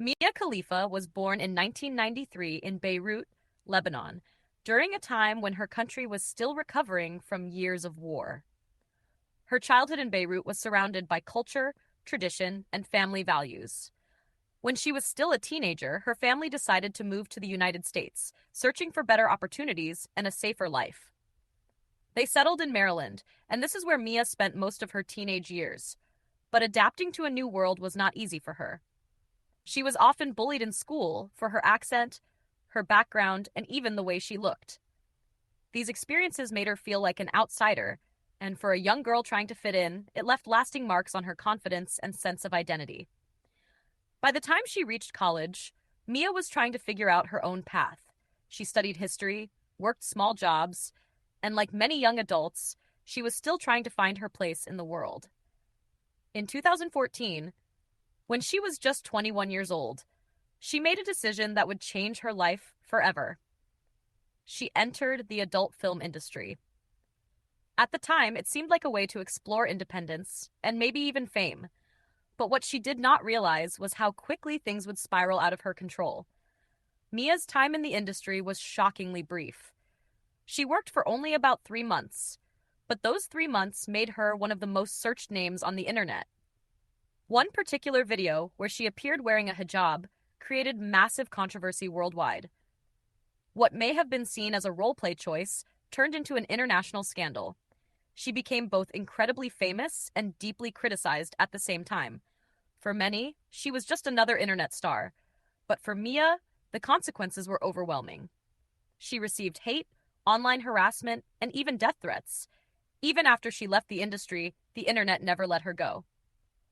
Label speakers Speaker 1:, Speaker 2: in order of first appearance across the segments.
Speaker 1: Mia Khalifa was born in 1993 in Beirut, Lebanon, during a time when her country was still recovering from years of war. Her childhood in Beirut was surrounded by culture, tradition, and family values. When she was still a teenager, her family decided to move to the United States, searching for better opportunities and a safer life. They settled in Maryland, and this is where Mia spent most of her teenage years. But adapting to a new world was not easy for her. She was often bullied in school for her accent, her background, and even the way she looked. These experiences made her feel like an outsider, and for a young girl trying to fit in, it left lasting marks on her confidence and sense of identity. By the time she reached college, Mia was trying to figure out her own path. She studied history, worked small jobs, and like many young adults, she was still trying to find her place in the world. In 2014, when she was just 21 years old, she made a decision that would change her life forever. She entered the adult film industry. At the time, it seemed like a way to explore independence and maybe even fame. But what she did not realize was how quickly things would spiral out of her control. Mia's time in the industry was shockingly brief. She worked for only about 3 months, but those 3 months made her one of the most searched names on the internet. One particular video, where she appeared wearing a hijab, created massive controversy worldwide. What may have been seen as a role-play choice turned into an international scandal. She became both incredibly famous and deeply criticized at the same time. For many, she was just another internet star. But for Mia, the consequences were overwhelming. She received hate, online harassment, and even death threats. Even after she left the industry, the internet never let her go.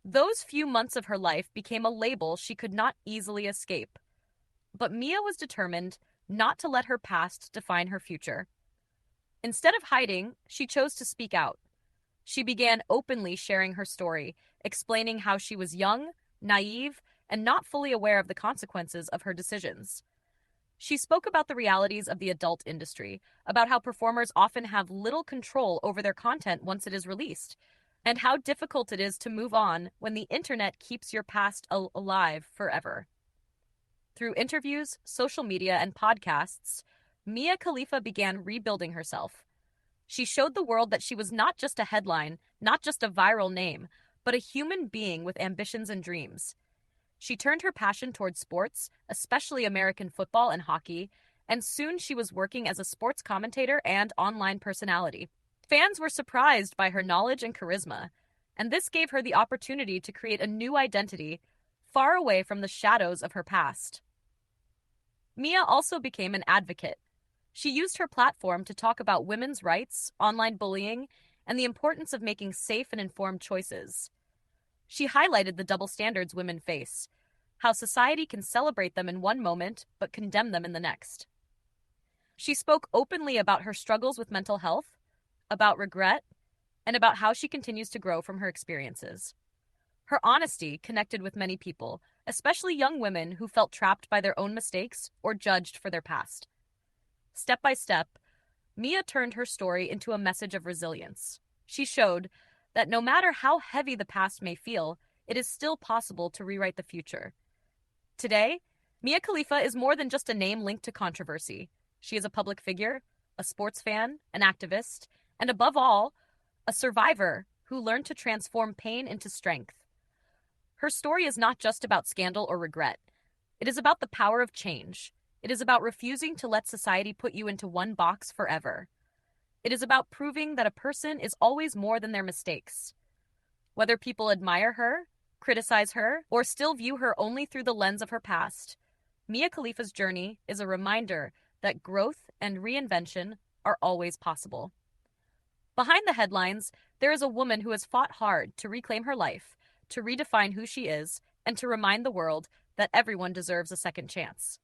Speaker 1: Those few months of her life became a label she could not easily escape. But Mia was determined not to let her past define her future. Instead of hiding, she chose to speak out. She began openly sharing her story, explaining how she was young, naive, and not fully aware of the consequences of her decisions. She spoke about the realities of the adult industry, about how performers often have little control over their content once it is released, and how difficult it is to move on when the internet keeps your past alive forever. Through interviews, social media, and podcasts, Mia Khalifa began rebuilding herself. She showed the world that she was not just a headline, not just a viral name, but a human being with ambitions and dreams. She turned her passion towards sports, especially American football and hockey, and soon she was working as a sports commentator and online personality. Fans were surprised by her knowledge and charisma, and this gave her the opportunity to create a new identity far away from the shadows of her past. Mia also became an advocate. She used her platform to talk about women's rights, online bullying, and the importance of making safe and informed choices. She highlighted the double standards women face, how society can celebrate them in one moment but condemn them in the next. She spoke openly about her struggles with mental health, about regret, and about how she continues to grow from her experiences. Her honesty connected with many people, especially young women who felt trapped by their own mistakes or judged for their past. Step by step, Mia turned her story into a message of resilience. She showed that no matter how heavy the past may feel, it is still possible to rewrite the future. Today, Mia Khalifa is more than just a name linked to controversy. She is a public figure, a sports fan, an activist, and above all, a survivor who learned to transform pain into strength. Her story is not just about scandal or regret. It is about the power of change. It is about refusing to let society put you into one box forever. It is about proving that a person is always more than their mistakes. Whether people admire her, criticize her, or still view her only through the lens of her past, Mia Khalifa's journey is a reminder that growth and reinvention are always possible. Behind the headlines, there is a woman who has fought hard to reclaim her life, to redefine who she is, and to remind the world that everyone deserves a second chance.